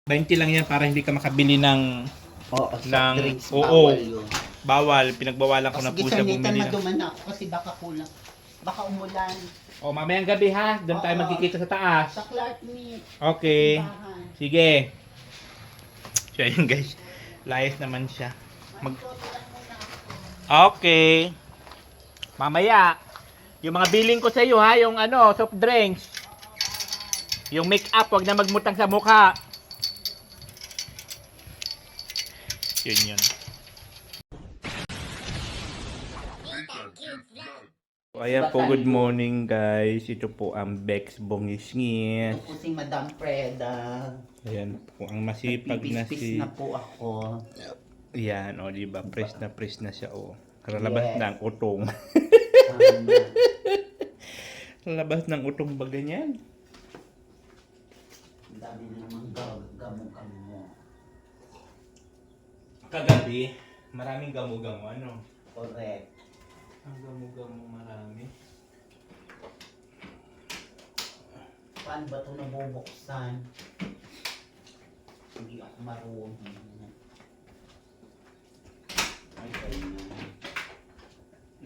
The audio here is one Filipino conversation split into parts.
20 lang yan para hindi ka makabili ng Oo, soft ng drinks, oo, bawal yun. bawal. Pinagbawalan ko na po siya Gisanitan, bumili. maduman na ako kasi baka kulang. Baka umulan. O, mamayang gabi ha. Doon tayo Oo. magkikita sa taas. Sa Clark Meat. Okay. Simbahan. Sige. So, yun guys. Layas naman siya. Okay. Mamaya. Yung mga billing ko sa iyo ha. Yung ano, soft drinks. Yung make-up. Wag na magmutang sa mukha. Yun yun. So, ayan po, good morning guys. Ito po ang Bex Bongis-ngis. Ito po si Madam Preda. Ayan po, ang masipag na si... Nagpipispis na po ako. Ayan, o diba, press na siya o. Karalabas Yes. na ang utong. Tama. Karalabas ng utong ba ganyan? Ang dami na naman gamo-gamo. Kagabi, maraming gamo-gamo, ano? Correct. Ang gamo-gamo marami. Paano ba ito nabubuksan? Hindi ako marunong. Ay, kayo na.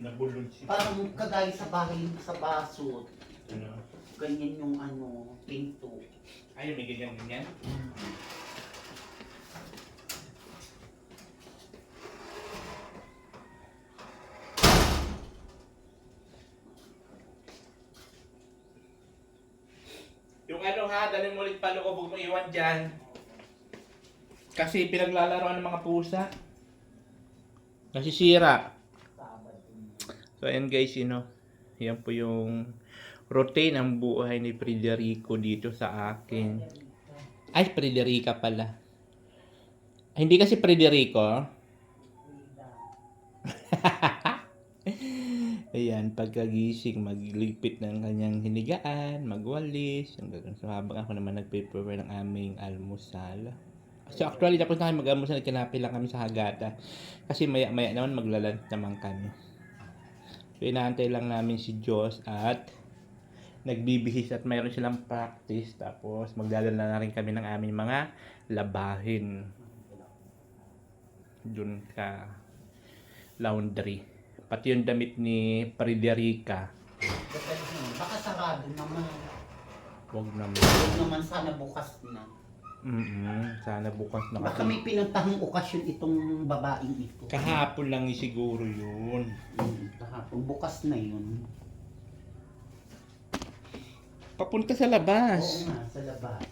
Nabulod si... Parang kagaya sa bahay sa baso. Ano? Ganyan yung ano, pinto. Ay, may ganyan. Yung ano ha, dalhin mo ulit paloob, huwag mo iwan dyan. Kasi pinaglalaroan ng mga pusa. Nasisira. So ayan guys, yan po yung routine ng buhay ni Federico dito sa akin. Ay, Federica pala. Ay, hindi kasi Federico. Ayan, pagkagising, maglipit ng kanyang hinigaan, magwalis. So habang ako naman nagpe-prepare ng aming almusal. So actually, tapos na kami mag-almusal, kinapil lang kami sa Hagata. Kasi maya-maya naman maglalunch naman kami. So inaantay lang namin si Diyos at nagbibihis at mayroon silang practice. Tapos magdadala na rin kami ng aming mga labahin dun sa laundry. Pati yung damit ni Federica. Baka sarado naman. Huwag naman. Huwag naman sana bukas na. Sana bukas na Baka kasi. may pinuntahang okasyon itong babaeng ito. Kahapon lang siguro yun. Kahapon, bukas na yun. Papunta sa labas. Oo nga, sa labas.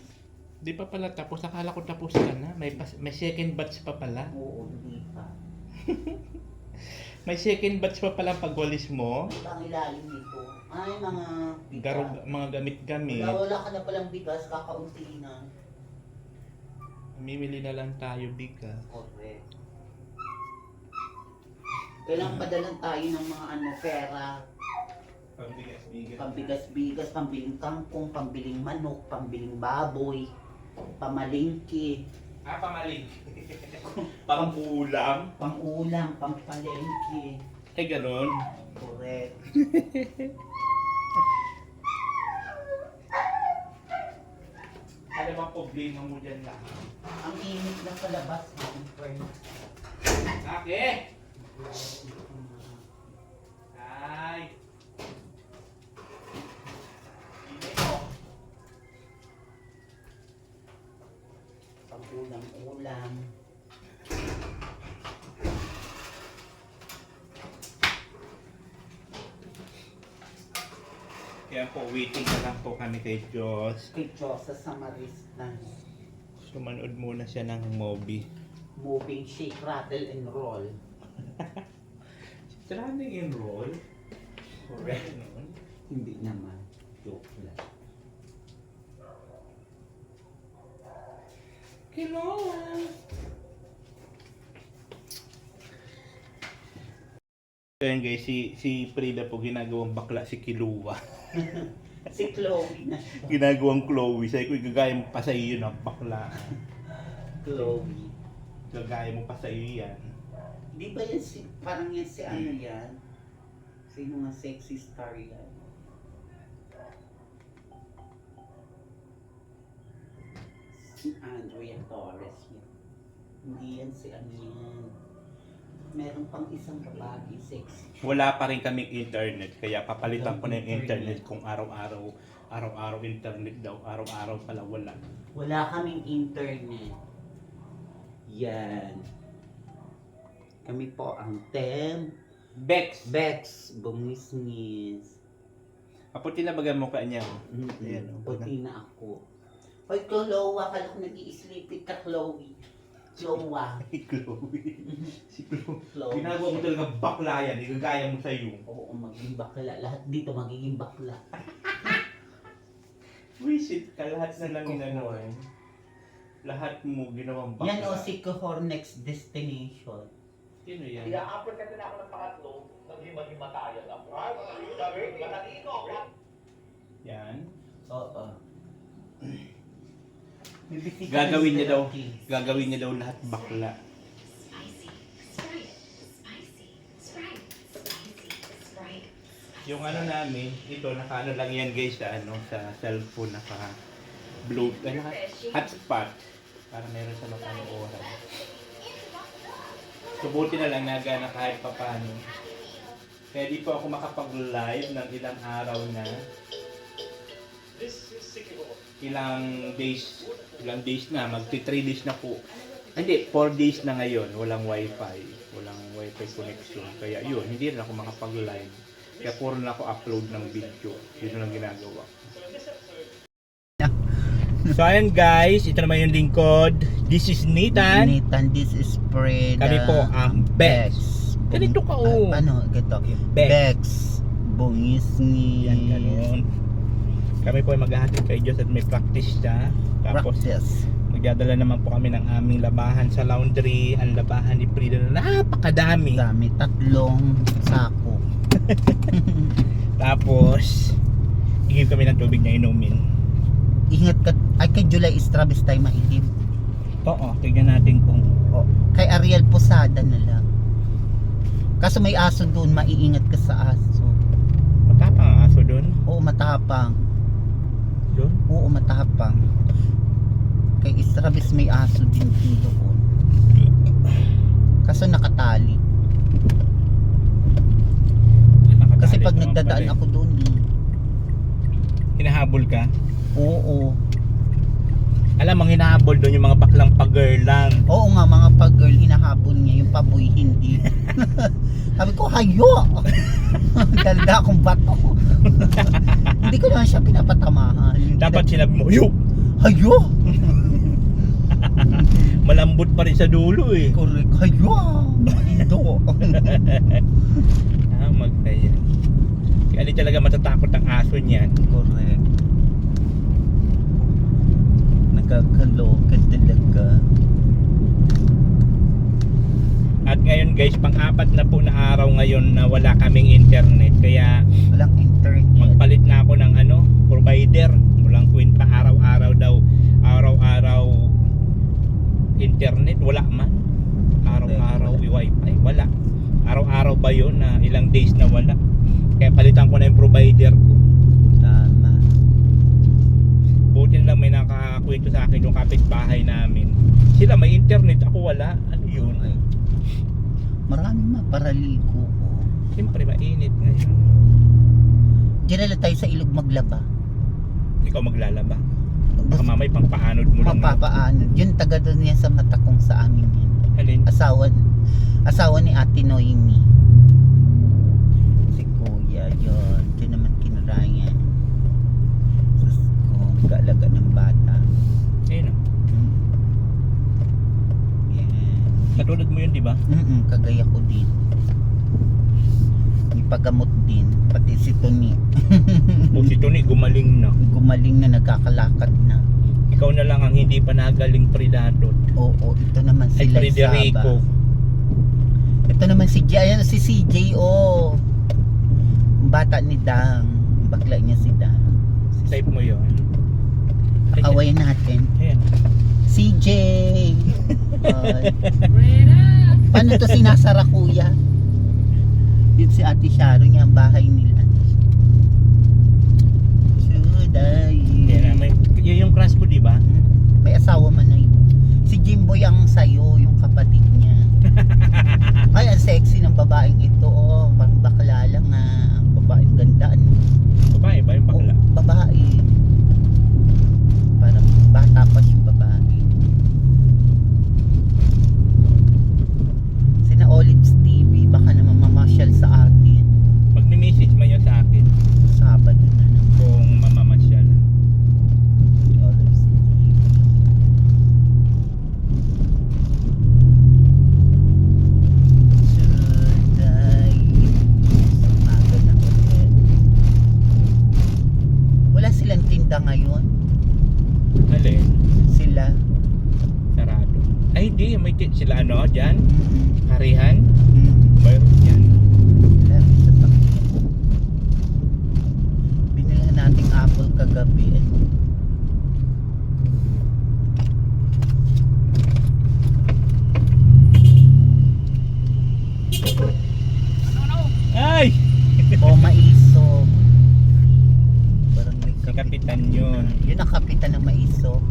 Di pa pala tapos. Akala ko tapos ka na. May second batch pa pala. Oo, hindi pa. May second batch pa pala pagwalis mo. Ang ilalim nito. Ay, mga bigas. Mga gamit-gamit. Wala ka na palang bigas, kakaunti na. Mimili na lang tayo bigas. Correct. Kailangan padalan tayo ng mga pera. Pambigas-bigas. Pambigas-bigas, pambiling kangkong, pambiling manok, pambiling baboy, pamalingki, Pamaling. Pang-ulam. pang-ulam, pampalengki. Ay, ganun. Correct. Ano bang problema mo dyan lang? Ang init na sa labas, mga friend. Ake! Ay! Init mo. Pang-ulam-ulam. Kaya po, waiting na lang po kami kay Diyos. Kay Josa Samarista. Sumanood muna siya ng movie. Moving shake, rattle, and roll. Running and roll? Correct noon. Hindi naman. Joke lang. Kailangan. Ayan guys, si Frida po ginagawang bakla si Kilua. Si Chloe na. Ginagawang Chloe. Sabi ko, gagaya mo pa sa iyo na bakla. Chloe. Gagaya mo pa sa iyo yan. Di ba yan parang yan si ano yan? Sino nga sexy star yan? Si Andrea Torres yan. Hindi yan si ano yan. Meron pang isang babae, sexy. Wala pa rin kaming internet, kaya papalitan ko na yung internet kung araw-araw internet daw, araw-araw pala wala. Wala kaming internet. Yan. Kami po ang Bex! Bex Bumisngis. Maputi na baga mukha niya. Ayan, Puti na ako. Hoy, Chloe, kala ko nag-i-sleepy ka, Chloe. Chloe. Si Chloe. Si Chloe. Chloe. Ginagawa mo talaga bakla yan, igagaya mo sa'yo. Oo, magiging bakla. Lahat dito magiging bakla. Wisit ka, lahat na lang inano eh. Lahat mo ginawang bakla. Yan o si Cohor Next Destination. Sino yan? Iya-apple ka din ako ng pangatlo, naghimag-himatayan ako. Ay, sabi, matalino ako. Yan. Oo. Gagawin niya daw lahat bakla. Spicy, Sprite. Spicy, Sprite. Spicy, Sprite. Yung ano namin, ito naka-ano lang yan guys sa ano sa cellphone naka blue hotspot para meron sa mapanooran. Subuti na lang nagana kahit papaano. Kaya di po ako makapag-live ng ilang araw na. Ilang days na, magti 3 days na po. Hindi, 4 days na ngayon, walang wifi connection. Kaya yun, hindi rin ako makapag-live. Kaya puro na ako upload ng video. Yun lang ginagawa. So ayan guys, ito naman yung lingkod. This is Nathan. Nathan, this is Freda. Kami po ang Bex. Ganito ka oh. Ano, ganito. Bex. Bex. Bumisngis. Yan, ganun. Kami po ay maghahatid kay Diyos at may practice siya. Tapos Practice. magdadala naman po kami ng aming labahan sa laundry. Ang labahan ni Frida na napakadami. Dami, 3 sako. Tapos igib kami ng tubig na inumin. Ingat ka, ay kay July Estrabes tayo maihim. Oo, tignan natin kung O, kay Ariel Posada na lang. Kaso may aso doon, maiingat ka sa aso. matapang ang aso doon. Oo, matapang. Doon? Oo, matapang. Kay Estrabes may aso din doon. Kaso nakatali. Kasi pag nagdadaan ako doon, hinahabol ka? oo. Alam, ang hinahabol doon yung mga baklang pag-girl lang. Oo nga, mga pag-girl, hinahabol niya, yung paboy, hindi. Sabi ko, hayo! Dalda akong bato. Hindi ko naman siya pinapatamahan. Dapat sinabi mo, yo! Hayo! Malambot pa rin sa dulo eh. Correct, hayo! Indo. Magkaya. Kaya di talaga matatakot ang aso niyan. Correct. Nakakaloka talaga. At ngayon guys, pang-apat na po na araw ngayon na wala kaming internet. Kaya Walang internet. magpalit na ako ng ano, provider. Walang kwenta araw-araw daw. Araw-araw internet, wala man. Araw-araw wifi, wala. Araw-araw ba yun na ilang days na wala. Kaya palitan ko na yung provider ko. Tama. Buti na lang may nakakwento sa akin yung kapitbahay namin. Sila may internet, ako wala. Ano yun? Maraming maparaligo. Siyempre mainit ngayon. Diyan na lang tayo sa ilog maglaba. Ikaw maglalaba. Baka mamay pang paanod mo lang. Mapapaano. Yun taga doon yan sa Matakong sa amin yan. Alin? Asawa ni Ate Noemi. Si Kuya yun. Diyan naman kinurayan. Sus ko, mag-aalaga ng bata. Ayun o. Yan. Katulad mo yun, di ba? Kagaya ko din. May pagamot din. Pati si Tony. O si Tony, gumaling na. Gumaling na, nagkakalakad na. Ikaw na lang ang hindi pa nagaling Predator. Oo, ito naman si Ay, Frederico. Ito naman si Ayan, si CJ, oh. Bata ni Dang. Bakla niya si Dang. Type mo yun. Awayin natin. Ayan. CJ! Paano to sinasara, kuya? Yun si Ate Sharon niya, ang bahay nila. Suday. Ayan, yun yung crush mo, di ba? May asawa asawa man na yun. Si Jimboy ang sayo, yung kapatid niya. Ay, ang sexy ng babaeng ito. Oh, parang bakla lang babaeng ganda. Ano? Babae ba yung bakla? Oh, babae. Parang bata pa yung babae. Sina Olives TV, baka naman mamasyal sa atin. Pag ni-message mo yun sa akin, Sabado na naman. kung mamamasyal. Olives TV. Suday. Umaga na ulit. Wala silang tinda ngayon. Alin? Sila. Sarado. Ay, di. May sila ano, dyan? Mm-mm. Harihan? Mm. Mayroon dyan. Wala, may sasakyan. Binilhan nating apple kagabi. Ay! O maiso. Parang may Si Kapitan yun. Yun ang kapitan ng maiso.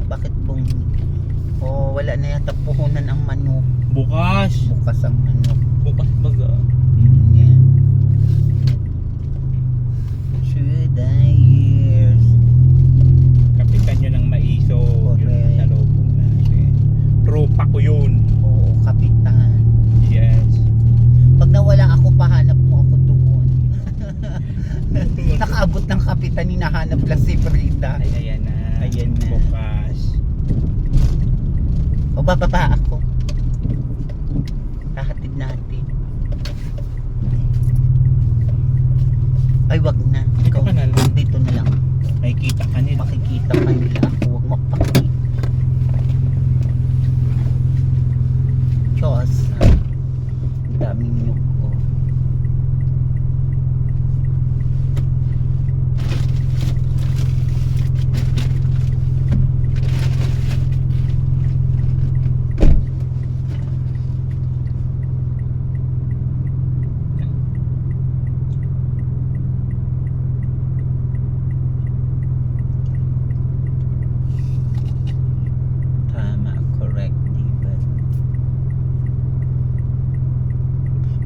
Bakit pong wala na yata puhunan ang manok. Bukas. Bukas ang manok. Bukas baga. Yan. Should I years? Kapitan yun ng maiso. Yun Correct. ang salubong natin. Tropa ko yun. Oo, kapitan. Yes. Pag nawala ako, pahanap mo ako doon. Nakaabot ng kapitan, hinahanap lang si Frida. Ay, ayan na. Ayan na. Bukas. O bababa ako. Hahatid natin. Ay, wag na. Dito ka na lang. Dito na lang. Nakikita ka nila. Makikita pa nila ako. Wag mo pakita. Diyos. Ang daming nyug ko. Tama, correct, diba?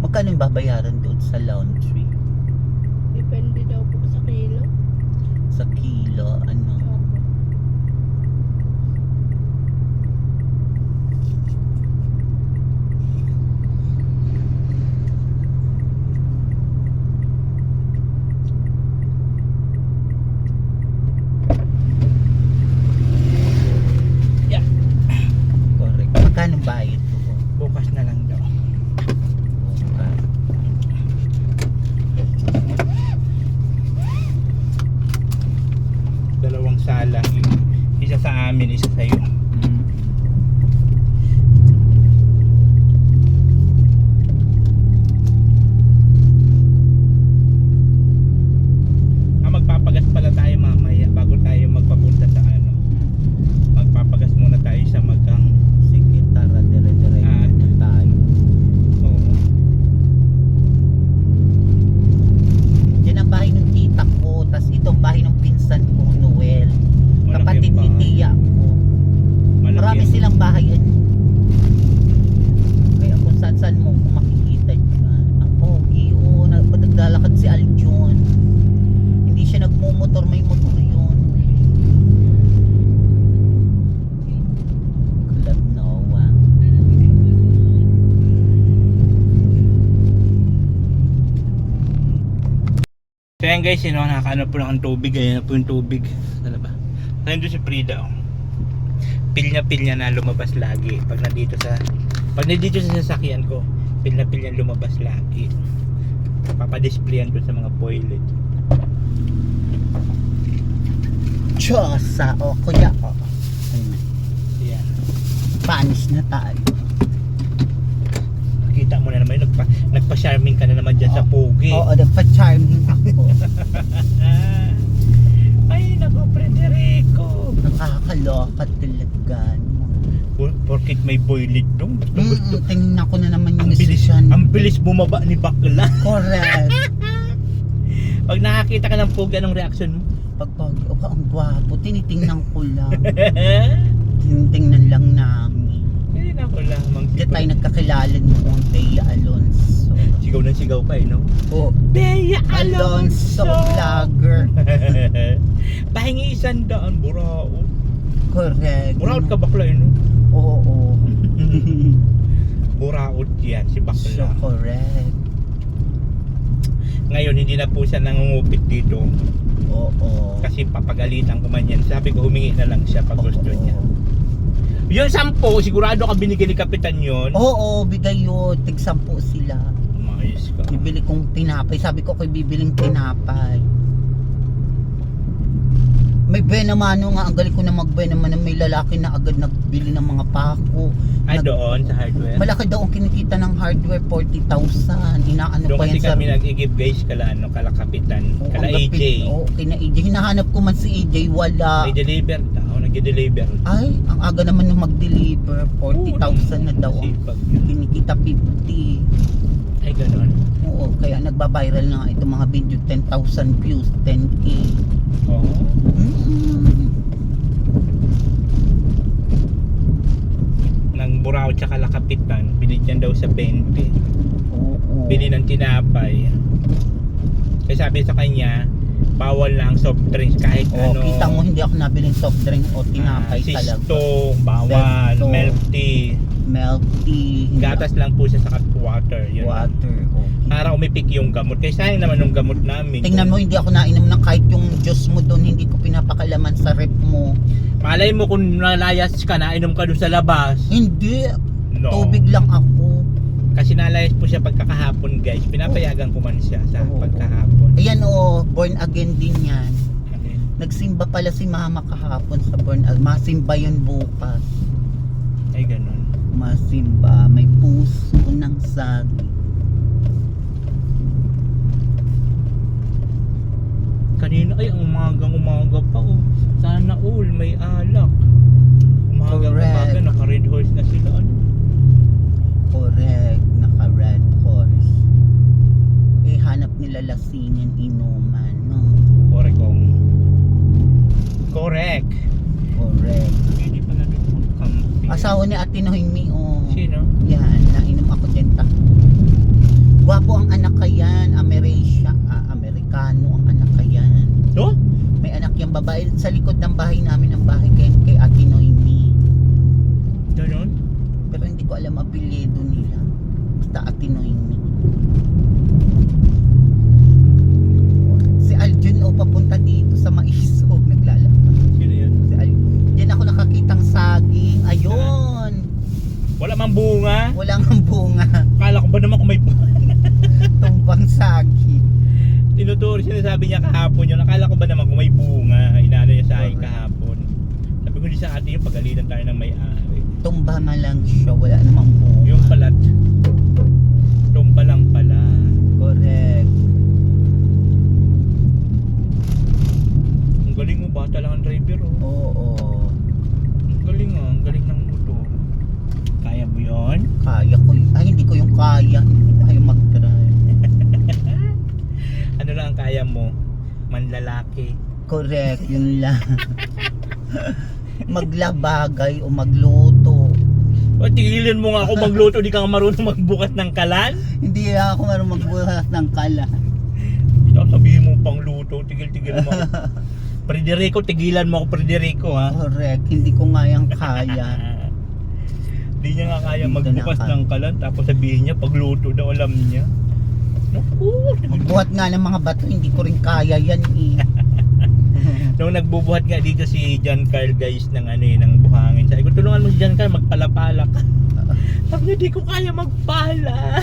Magkano yung babayaran doon sa laundry? Depende daw po sa kilo. Sa kilo, ano? Opo. Yeah. Correct. Magkano bayad doon? Bukas na lang daw. Okay. Dalawang sala. Isa sa amin, isa sa'yo. Magpapagas pala tayo mamaya bago tayo magpapunta sa ano. Magpapagas muna tayo sa Magang. Sige, tara, dire-diretso na tayo. Oo. Yan ang bahay ng tita ko, tas itong bahay ng pinsan ko, Noel. Malaki Kapatid ang ni bahay. tiya ko. Malaki Marami ang- silang bahay. Kaya kung saan mo kung makikita diba? Ang pogi, naglalakad si Aljon. Hindi siya nagmumotor, may motor yun. Club Noah. So yan guys, nakakaano po lang ang tubig. Ayan na po yung tubig. Ano ba? Nandun si Frida, oh. Pilya na lumabas lagi pag nandito sa sasakyan ko. Pilya lumabas lagi. Papadisplayan ko sa mga toilet. Diyosa, kuya. Ayan. Spanish na tayo. Nakita mo na naman yun, nagpa-charming ka na naman dyan sa pogi. Oo, nagpa-charming ako. Ay, naku, Frederico. Nakakaloka talaga. Porkit may boylet doon. Gusto. Tingnan ko na naman yung Ang bilis, decision. ang bilis bumaba ni bakla. Correct. Pag nakakita ka ng pogi, anong reaction mo? Pag ang gwapo. Tinitingnan ko lang. Tinitingnan lang namin. Hindi na ko lamang. Hindi tayo nagkakilala noon, Bea Alonso. Sigaw na sigaw pa eh, no? Oh, Bea Alonso vlogger. Pahingi 100, buraot. Correct. Buraot ka bakla eh, no? Oo. Buraot yan, si So bakla. correct. Ngayon, hindi na po siya nangungupit dito. Oo. Kasi papagalitan ko man yan. Sabi ko, humingi na lang siya pag gusto Oo. niya. Yung 10, sigurado ka binigay ni Kapitan yun. Oo, bigay yun. Tig-10 sila. Umayos ka. Bibili kong tinapay. Sabi ko kay bibiling tinapay. May benamano nga. Ang galing ko na magbenamano. May lalaki na agad nagbili ng mga pako. Ay, doon sa hardware. Malaki daw ang kinikita ng hardware. 40,000. Inaano Doon pa kasi yan sa... kami nag-i-give guys kala Kapitan. Oo, Kala ang AJ. gapit. Oo, kina AJ. Hinahanap ko man si AJ. Wala. May deliver daw. Nag-deliver. Ay, ang aga naman nung mag-deliver. 40,000 na daw. Sipag yun. Kinikita 50. Ay, ganon. Oo, kaya nagba-viral nga itong mga video. 10,000 views, 10K. Oo. Nang Burao tsaka Kapitan, binigyan daw sa 20. Oo. Bili ng tinapay. Kasi sabi sa kanya, bawal na ang soft drinks kahit Oh, ano. kita mo hindi ako nabiling soft drink o tinapay talaga. Sisto, bawal, Sisto. milk tea. Milk tea, hindi Gatas lang po siya sa water. ako Yun. water. Okay. Para umipik yung gamot. Kaya sayang naman yung gamot namin. Tingnan mo, hindi ako nainom ng kahit yung juice mo doon, hindi ko pinapakalaman sa rep mo. Malay mo kung nalayas ka, nainom ka doon sa labas. Hindi, No. tubig lang ako. Kasi nalayas po siya pagkakahapon guys. Pinapayagan ko man siya sa Oo. pagkahapon. Ayan o, born again din yan. Nagsimba pala si mama kahapon sa born again. Masimba yun bukas. Ay ganun. Masimba, may puso ng saging. Kanina ay ang umaga pa oh. Sana all may alak. Umaga Correct. naka red horse na sila ano. Correct, naka red horse. Eh, hanap nila lasingan, inuman, no? Correct kong. Correct. Correct. Hindi pa na doon magkampi. Asawa ni Ate Noemi, oh. Sino? Yan, nainom ako dyan Gwapo ang anak kayan, Amerikano ang anak kayan. No? May anak yung babae sa likod ng bahay namin, ang bahay kay Ate Noemi. Ganon? Pero hindi ko alam apelyido nila. Basta Ate Noemi. Si Aljun papunta dito sa Maiso, naglalakad. Sino yun? Si Aljun. Diyan ako nakakitang saging. Ayun. Wala mang bunga. Wala nga bunga. Akala ko ba naman kung may bunga? Tumbang saging. Tinuturo, sinasabi niya kahapon yun. Akala ko ba naman kung may bunga, inaano niya sa akin kahapon. Sabi ko di sa atin yung pagalitan tayo ng may-ari. Tumba na lang siya. Wala namang bunga. Yung palat, tumba lang pala. Correct. Ang galing mo, bata lang ang driver oh. Oo. Ang galing ah, ang galing ng motor. Kaya mo yun? Kaya ko ay hindi ko yung kaya. Hindi ko kaya mag-drive. Ano lang ang kaya mo? Manlalaki. Correct. Yun lang. Maglabagay o magluto. O tigilin mo nga ako magluto, di ka nga marunong magbukas ng kalan? Hindi ako marunong magbuhat ng kala. Tapos sabihin mo pang luto, tigil-tigil mo ako. Frederico, tigilan mo ako Frederico ha. Correct. Hindi ko nga yung kaya. Hindi niya nga kaya Hindi magbukas na kaya. ng kalan, tapos sabihin niya pagluto daw alam niya. Naku, Magbuhat nga ng mga bato, hindi ko rin kaya yan eh. nung nagbubuhat nga dito si John Carl guys ng ano eh, ng buhangin. Sabi ko, tulungan mo si John Carl, magpalapala ka. Sabi niya, di ko kaya magpala.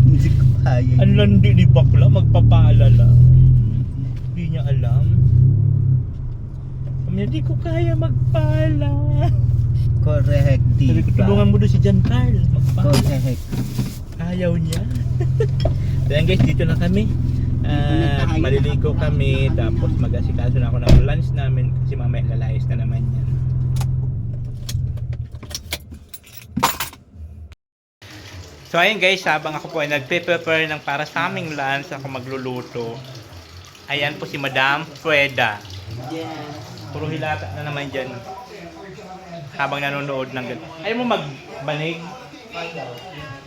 Hindi ko kaya. Ang landi ni bakla, magpapala lang. Hindi niya alam. Sabi niya, di ko kaya magpala. Correct, Sabi ko, diba? tulungan mo doon si John Carl, magpala. Correct. Ayaw niya. Then guys, dito na kami. Maliligo kami, tapos mag-asikaso na ako ng lunch namin kasi mamaya lalayas na naman yan. So ayun guys, habang ako po ay nagpe-prepare ng para sa aming lunch, ako magluluto. Ayan po si Madam Freda. Yes. Puro hilata na naman dyan. Habang nanonood ng ganun. Ayaw mo magbanig?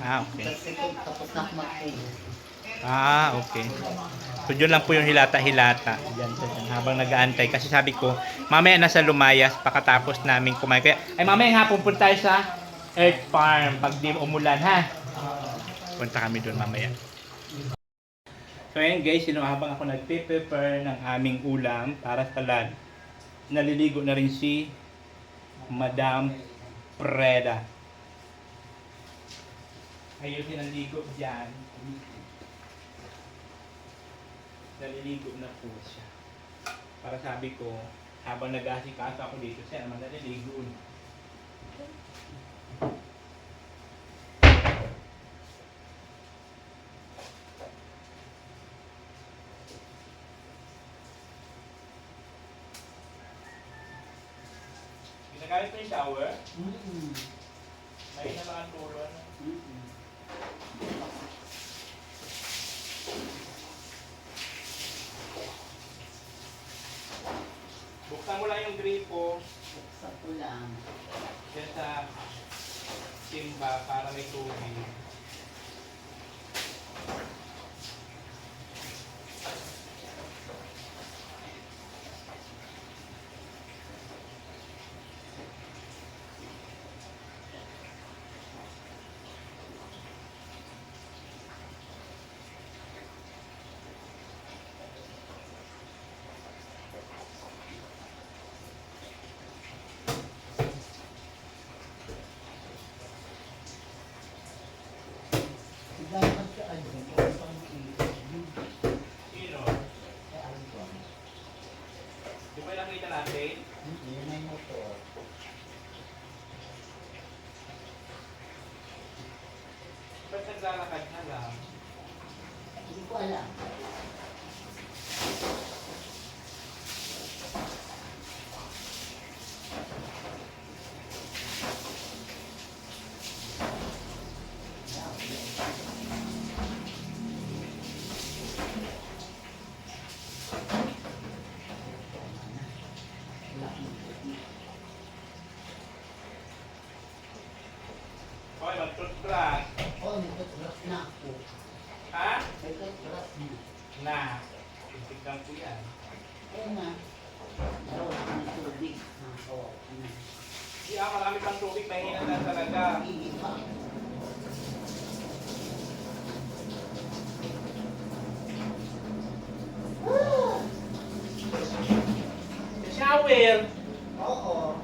Ah, okay. Kasi tapos na ako mag-finish. Ah, okay. So, yun lang po yung hilata-hilata. Diyan, diyan, habang nag-aantay. Kasi sabi ko, mamaya nasa Lumayas, pakatapos namin kumain. Kaya, ay mamaya hapon punta tayo sa Earth Farm. Pag di umulan, ha? Punta kami doon mamaya. So, ayan guys, habang ako nagpe-prepare ng aming ulam para sa lunch, naliligo na rin si Madam Preda. Ayusin ang ligo dyan. Naliligo na po siya. Para sabi ko, habang nag-asikaso ako dito, siya naman naliligo na. Ginagamit mo yung shower? May na lang ang tulo. Buksan mo lang yung gripo Sa pulang. dyan sa timba para may tubig. Dapat ka ano, Sino? Di ba nakita natin? yun ay motor. Ba't naglalakad na lang? Hindi ko alam. Okay, mag-toothbrush. Oh, nagtutras na ako. Ha? Nagtutras na. Na. Titignan ko yan. Oo nga. Meron ako ng tubig. Oo, ano. Di marami pang tubig, mahina na talaga. Hindi pa. Shower! Oo.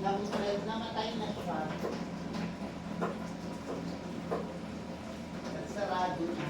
Namatay na siya. Nagsarado na.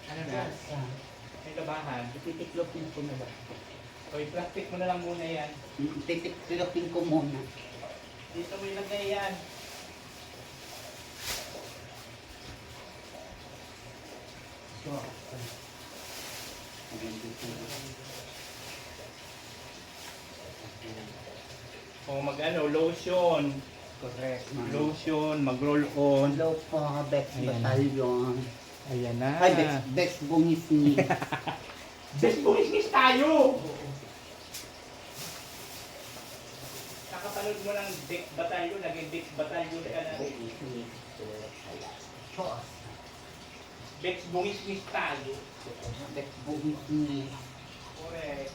Ano na? May labahan. Titiklopin ko na lang. O, i-plastic mo na lang muna yan. Titiklopin ko muna. Dito mo ilagay yan. So, ayan dito. O mag-ano, lotion. Correct, ma'am. Lotion, mag-roll on. Hello po, Bex Ayan. Batalyon. Ayan na. Ay, Bex Bungis ni. Best bumisnis tayo! Nakapanood mo ng Dex Batalyon, naging Dex Batalyon ka na. Bex bumisnis tayo. Bex Bungis ni. Correct.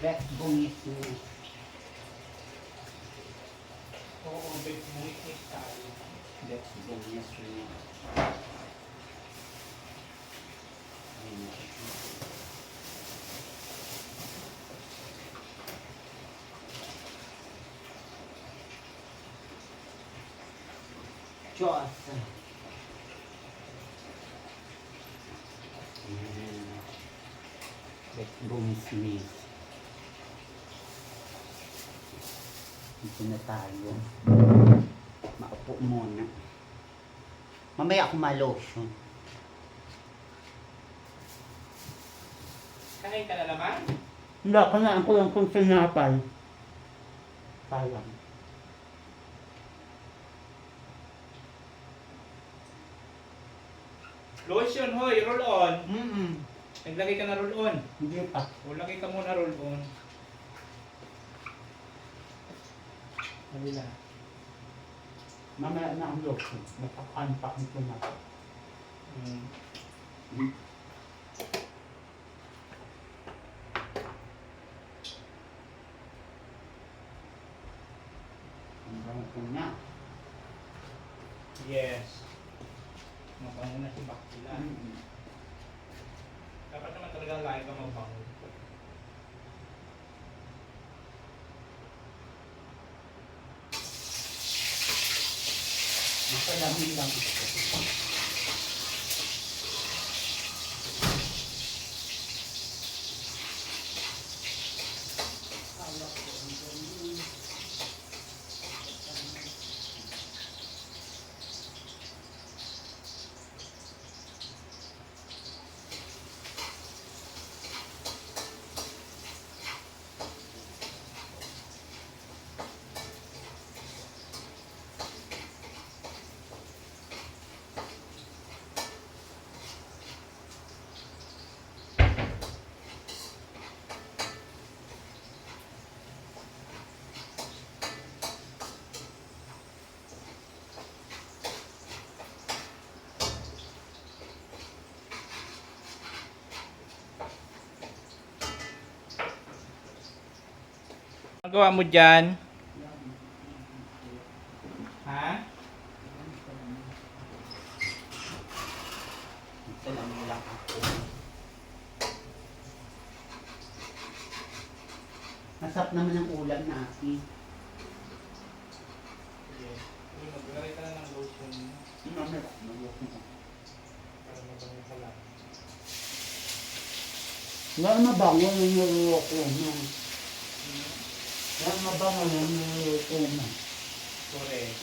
Bex Bungis ni. Oo, Bex bumisnis tayo. Bex Bungis ni. Diyos. Bex Bungis ni. Dito na tayo. Maupo muna. Mamaya ako ma-lotion. Kain ka na naman? Hindi, kanaan ko lang kung sinapay. Sayang. Lotion, hoy, roll on. Mm-mm. Naglagay ka na roll on. Hindi pa. O, lagay ka muna roll on. Wala. Mamaya na ang lotion. Nakakanpak nito na. Ang bango ko na. Yes. Mabango na si Bakila. Mm-mm. Dapat naman talaga lagi ka mabango. Masalamin lang ako. Ang gawa mo dyan? Ha? Masalamin lang ako. Masarap naman ang ulam natin. Uy, maglagay ka na ng lotion Mamaya, mag-lotion ako. para mabango ka lang. Wala mabango yung niluluto mo. Wala mabango yung niluluto mo. Correct.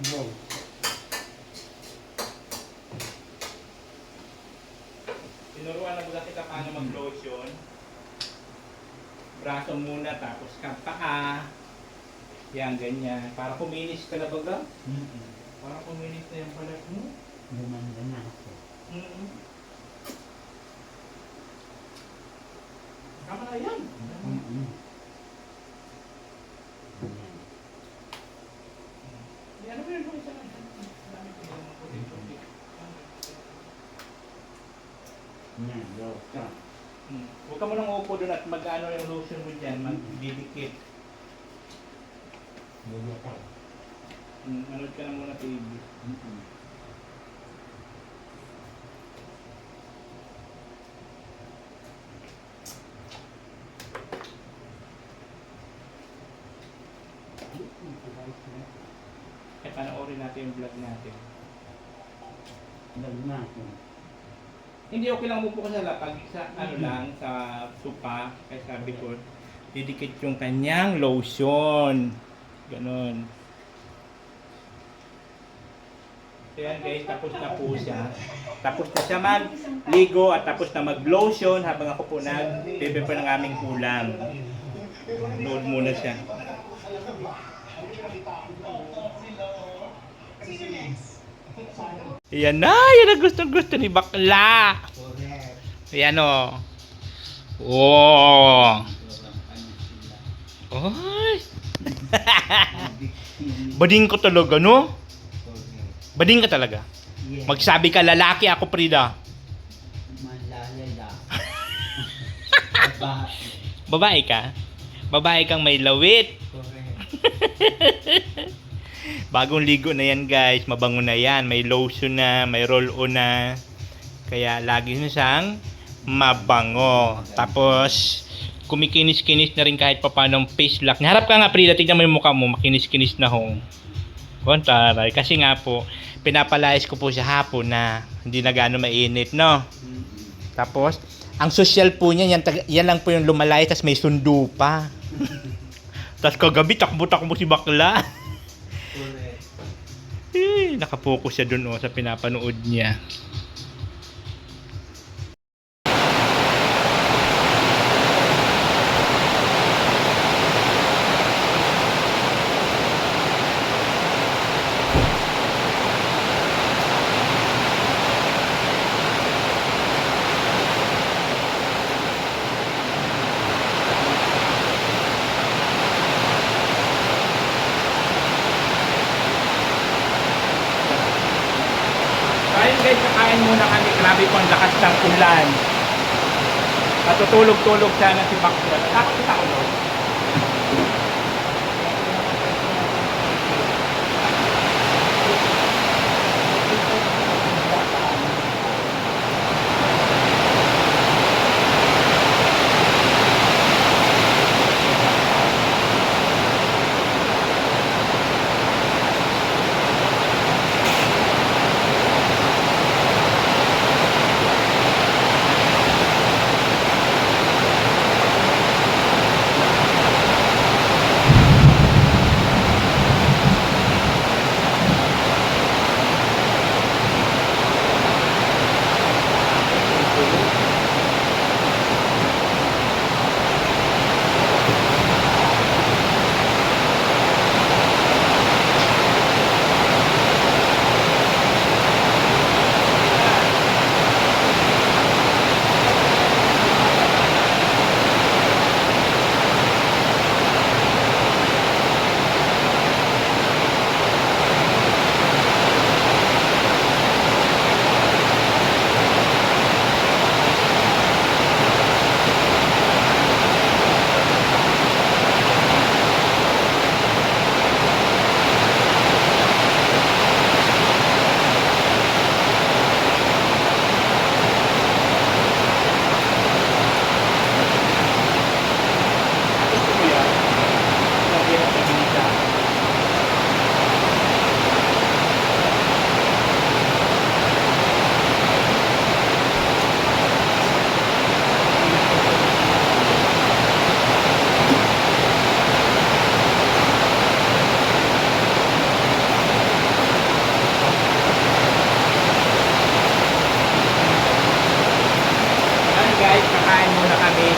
Go. Tinuruan na mula kita paano mag-lotion. Braso muna, tapos paa. Yan, ganyan. Para kuminis ka na baga. Para kuminis na yung balat mo. Gumanda na ako. Tama na yan. Ano ba yun? Isa lang. Dami ko yung mga puti-puti. Yan, go. Huwag ka mo nang upo doon at mag-ano yung lotion mo dyan, mag-didikit. Manood ka na muna TV. Panoorin natin yung vlog natin. Hindi, okay lang umupo ka sa lapag, sa ano lang, sa sopa, kaya sabi ko, didikit yung kanyang lotion. Ganon. So yan guys, tapos na po siya. Tapos na siya mag-ligo at tapos na mag-lotion habang ako po nag-prepare ng aming ulam. Load muna siya. Yan na, yan ang gusto ni bakla. Yan o. Oh. Ay. Bading ko talaga, no? Bading ka talaga. Magsabi ka, lalaki ako, Prida. Malalala. Babae ka? Babae kang may lawit. Bagong ligo na yan guys, mabango na yan, may lotion na, may roll-on na, kaya lagi na siyang mabango. Tapos kumikinis-kinis na rin kahit papanong face lock. Harap ka nga Prida, tignan mo yung mukha mo, makinis-kinis na hong. Kontaray, kasi nga po, pinapalayas ko po siya hapon na hindi na gaano mainit, no? Tapos, ang social po niya, yan lang po yung lumalayas, tapos may sundo pa. Tapos kagabi, takbo-takbo si bakla. Nakapokus siya dun sa pinapanood niya. Ayun guys, kakain muna kami. Grabe po ang lakas ng ulan. Natutulog-tulog sana si Bakla. Takot kita ko doon.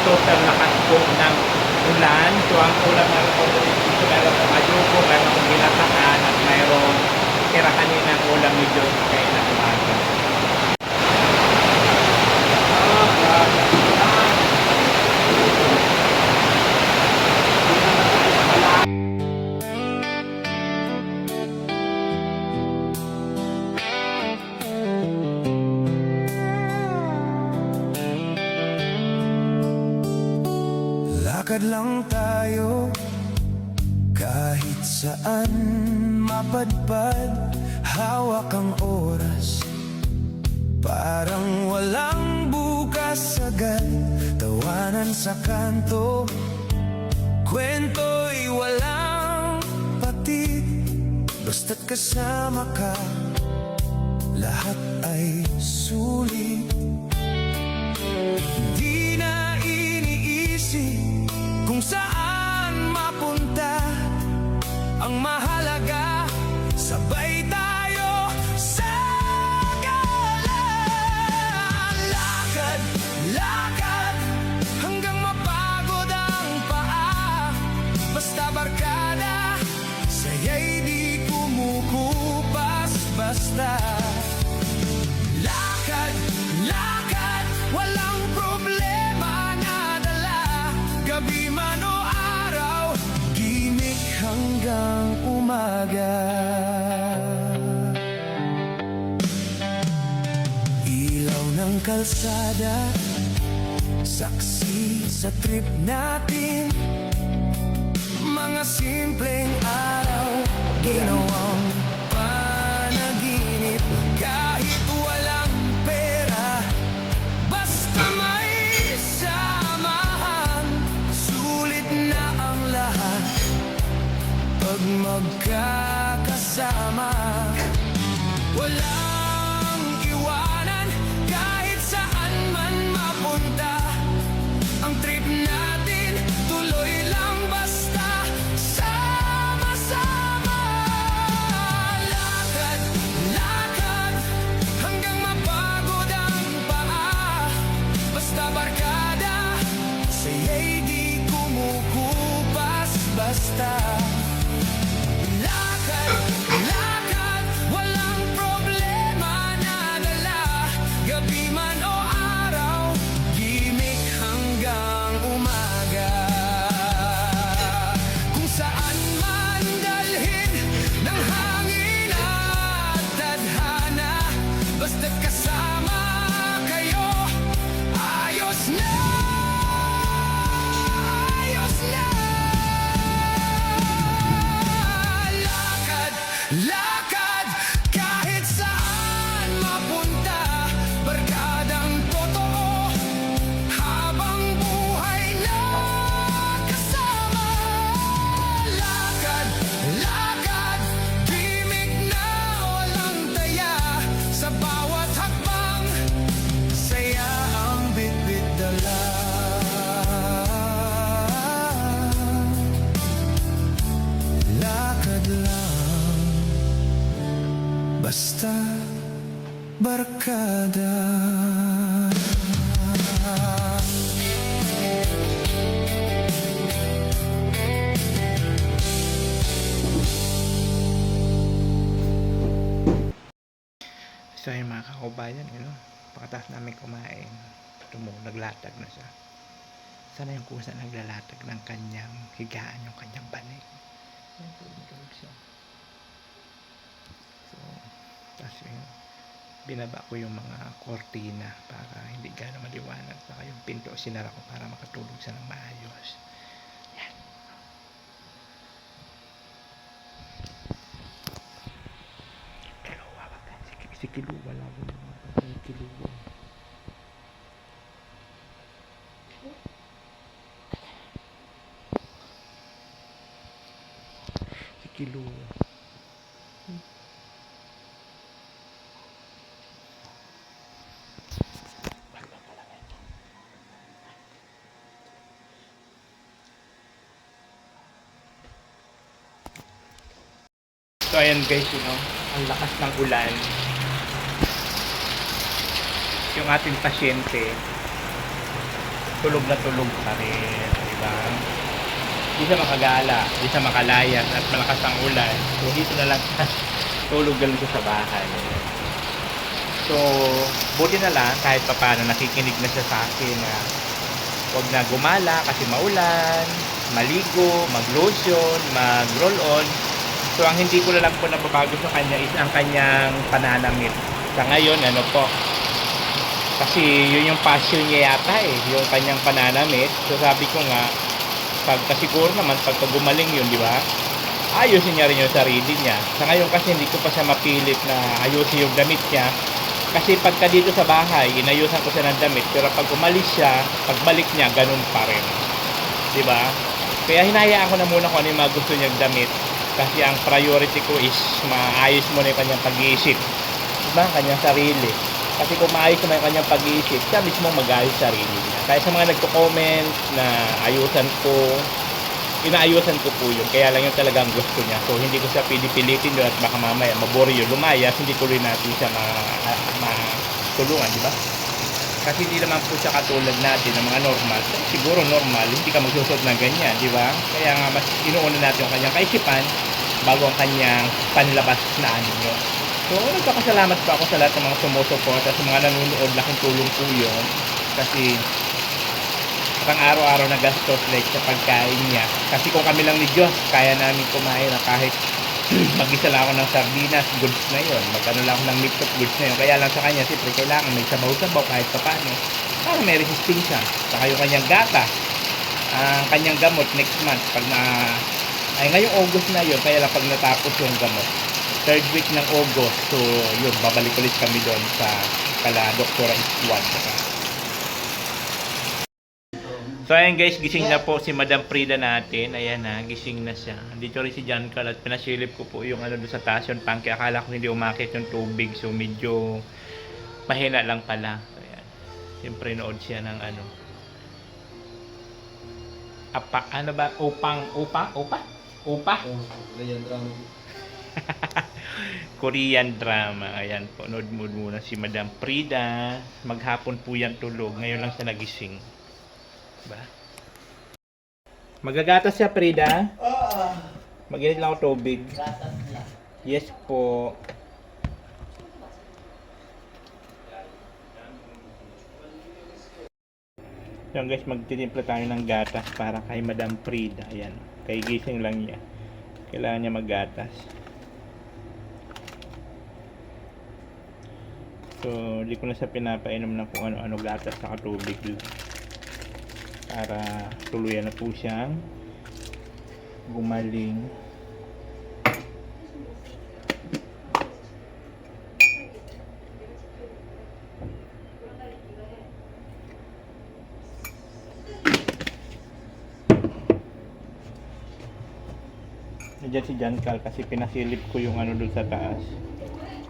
sobrang lakas po ng ulan. So ang ulan meron po dito, meron po adobo, meron po ginataan, at mayroong tira kaninang ulam ni Diyos kaya na umaga. Lakad lang tayo kahit saan mapadpad. Hawak ang oras, parang walang bukas agad. Tawanan sa kanto, kwento'y walang patid. Basta't kasama ka, lahat ay sulit. Di na iniisip kung saan mapunta. Ang mahalaga, sabay tayo sa galan. Lakad, lakad, hanggang mapagod ang paa. Basta barkada, saya'y di kumukupas basta. Lakad, lakad, walang problema na dala. Gabi man o araw, gimik hanggang umaga. Ilaw ng kalsada, saksi sa trip natin. Mga simpleng araw, ginawang panaginip. Kahit walang pera, basta may samahan, sulit na ang lahat pag magkakasama. Walang iwanan kahit saan man mapunta. Ang trip natin tuloy lang basta sama-sama. Lakad, lakad, hanggang mapagod ang paa. Basta barkada, saya'y di kumukupas basta. Lakad, lakad, walang problema na dala. Gabi man o araw, gimik hanggang umaga. Kung saan man dalhin ng hangin at tadhana, basta't kasama kayo, ayos na, ayos na. Lakad, lakad, kahit saan mapunta. Barkadang totoo, habang buhay na kasama. Lakad, lakad, gimik na walang taya. Sa bawat hakbang, saya ang bitbit dala. Lakad lang, basta barkada. So yung mga kakubayan, pagkatapos namin kumain, naglatag na siya. Sana yung kusa naglalatag ng kanyang higaan, yung kanyang banig. Ayan, tulog siya. So, tapos yun, binaba ko yung mga kortina para hindi gano'ng maliwanag. Saka yung pinto, sinara ko para makatulog siya ng maayos. Yan. Kiluwa, wag ka. Si Kiluwa lang ko yung mga Kiluwa. Si Kiluwa. So ayan guys, ang lakas ng ulan. Yung ating pasyente, tulog na tulog pa rin, di ba? Hindi siya makagala, hindi siya makalayas at malakas ang ulan. So dito na lang siya tulog lang siya sa bahay. So, buti na lang kahit papaano nakikinig na siya sa akin na huwag na gumala kasi maulan, maligo, mag-lotion, mag-roll on. So, ang hindi ko na lang po nababago sa kanya is ang kanyang pananamit. Sa ngayon, ano po, kasi yun yung passion niya yata yung kanyang pananamit. So, sabi ko nga, siguro naman, pagka gumaling yun, di ba? Ayusin niya rin yung sarili niya. Sa ngayon kasi hindi ko pa siya mapilit na ayusin yung damit niya. Kasi pagka dito sa bahay, inayusan ko siya ng damit. Pero pag umalis siya, pagbalik niya, ganun pa rin. Diba? Kaya hinayaan ko na muna kung ano yung mga gusto niyang damit. Kasi ang priority ko is maayos mo na yung kanyang pag-iisip. Diba? Kanyang sarili. Kasi kung maayos mo na yung kanyang pag-iisip, siya mismo mag-ayos sarili niya. Kaya sa mga nagko-comment na ayusan ko, inaayusan ko po yun. Kaya lang yun talagang gusto niya. So, hindi ko siya pilitin doon at baka mamaya mabore yun. Lumayas, hindi tuloy natin siya matulungan, di ba? Kasi hindi naman po siya katulad natin ng mga normal. Siguro normal, hindi ka magsusot ng ganyan, di ba? Kaya nga, mas inuuna natin yung kanyang kaisipan bago ang kanyang panlabas na anyo. So, nagpapasalamat po ako sa lahat ng mga sumusuporta, sa mga nanonood, laking tulong po yun. Kasi, pang araw-araw na gastos like sa pagkain niya. Kasi kung kami lang ni Diyos, kaya namin kumain na kahit mag-isa lang ako ng sardinas, goods na yun. Magkano lang ako ng meat of goods na yun. Kaya lang sa kanya, siyempre kailangan may sabaw-sabaw kahit pa paano. Para may resistensya. Saka yung kanyang gata, ang kanyang gamot next month. Ay ngayong August na yun, kaya lang pag natapos yung gamot. 3rd week ng August, so yun, babalik ulit kami doon sa kala Doktora Iswan. So ayan guys, gising na po si Madam Frida natin. Ayan na, gising na siya. Dito rin si John Carl at pinasilip ko po yung ano doon sa taas yung tangke. Akala ko hindi umakit yung tubig. So medyo mahina lang pala. So, ayan. Siyempre nood siya ng ano. Ano ba? Upa? Korean drama. Ayan po, nood mo muna si Madam Frida. Maghapon po yan tulog. Ngayon lang siya nagising. Ba? Magagatas siya, Frida? Oo. Mag-init lang ako tubig. Gatas lang. Yes po. Yan guys, magtitimpla tayo ng gatas para kay Madam Frida. Ayan. Kay gising lang niya. Kailangan niya maggatas. So, hindi ko na siya pinapainom ng kung ano-ano gatas sa tubig lang. Para tuluyan na po siyang gumaling. Nandiyan si John Carl kasi pinasilip ko yung ano doon sa taas.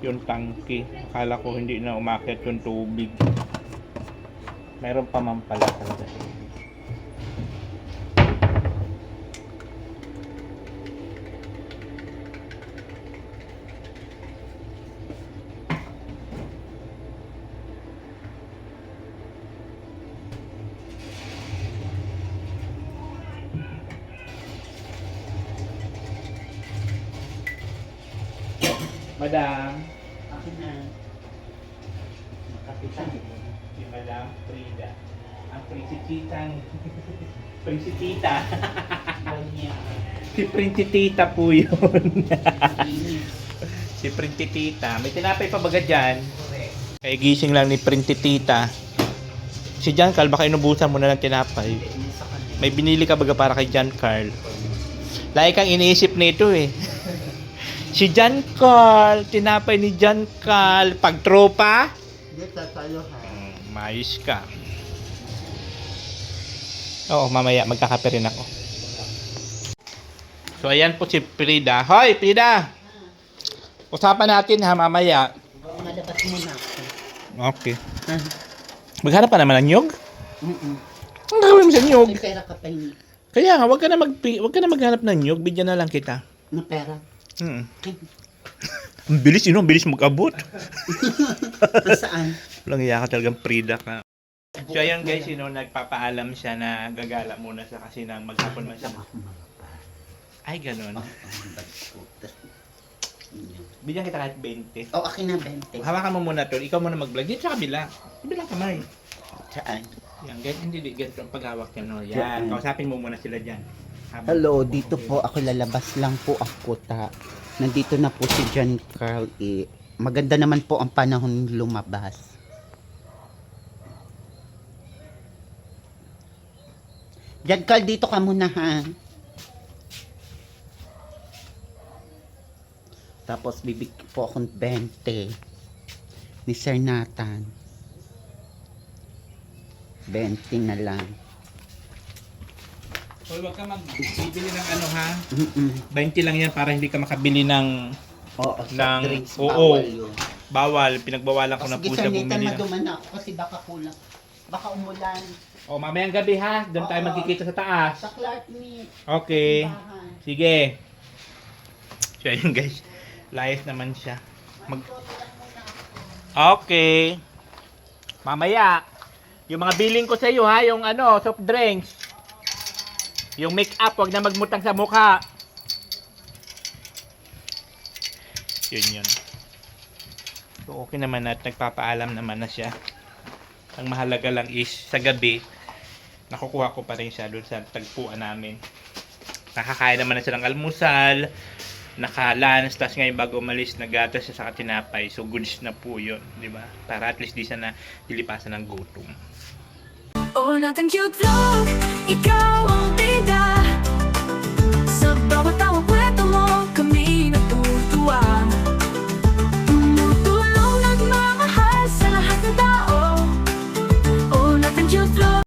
Yung tangke. Akala ko hindi na umakyat yung tubig. Mayroon pa man pala talaga. Madam, Akin na. Makapitan. si Madam Frida. Ang prinsipitang prinsipita. Si prinsipita po yun. Si prinsipita. May tinapay pa baga dyan? Kaya gising lang ni prinsipita. Si John Carl, baka inubusan mo na ng tinapay. May binili ka baga para kay John Carl. Lagi kang iniisip nito eh. Si John Carl, tinapay ni John Carl. Pagtropa? Hindi tayo ha. Mayos ka. Oo, mamaya magkakape rin ako. So, ayan po si Frida. Hoy, Frida! Usapan natin ha, mamaya. Malabas muna ako. Okay. Maghanap ka naman ng nyog? Ang gagawin mo sa nyog? May pera ka pa hindi. Kaya nga, wag ka na maghanap ng nyog. Bigyan na lang kita. Na pera? Ang bilis, ang bilis mag-abot. Saan? Walang iya ka talagang Frida ka. So ayun guys, nagpapaalam siya na gagala muna sa kasi nang maghapon man siya. Ay, ganun. Bigyan kita kahit 20. Oh, akin na 20. Hawakan mo muna to. Ikaw muna mag-vlog. Dito sa kabila. Kabilang kamay. Saan? Yan, hindi ganito ang paghawak yan. No? Yan, kausapin mo muna sila dyan. Hello, dito po ako lalabas lang po ako nandito na po si John Carl E. Maganda naman po ang panahon lumabas. John Carl, dito ka muna ha. Tapos bibig po akong 20 ni Sir Nathan. 20 na lang. Hoy, wag ka magbibili ng ano ha. 20 Mm-mm. lang yan para hindi ka makabili ng Oo, soft ng drinks, oo. bawal yun. Bawal. Pinagbawalan ko na po Sige, siya Sir Nathan, bumili. maduman na ako kasi baka kulang. Baka umulan. O, mamayang gabi ha. Doon tayo Oo. magkikita sa taas. Sa Clark Meat. Okay. Bahan. Sige. So, ayun guys. Layas naman siya. Okay. Mamaya. Yung mga billing ko sa iyo ha, yung ano, soft drinks. Yung make-up, wag na magmutang sa mukha. Yun yun. So, okay naman at nagpapaalam naman na siya. Ang mahalaga lang is sa gabi, nakukuha ko pa rin siya doon sa tagpuan namin. Nakakain naman na siya ng almusal, naka-lunch, tapos ngayon bago umalis, nagatas siya sa tinapay. So, goods na po yun, di ba? Para at least di siya na dilipasan ng gutom. Oh, natin cute vlog, ikaw ang bida.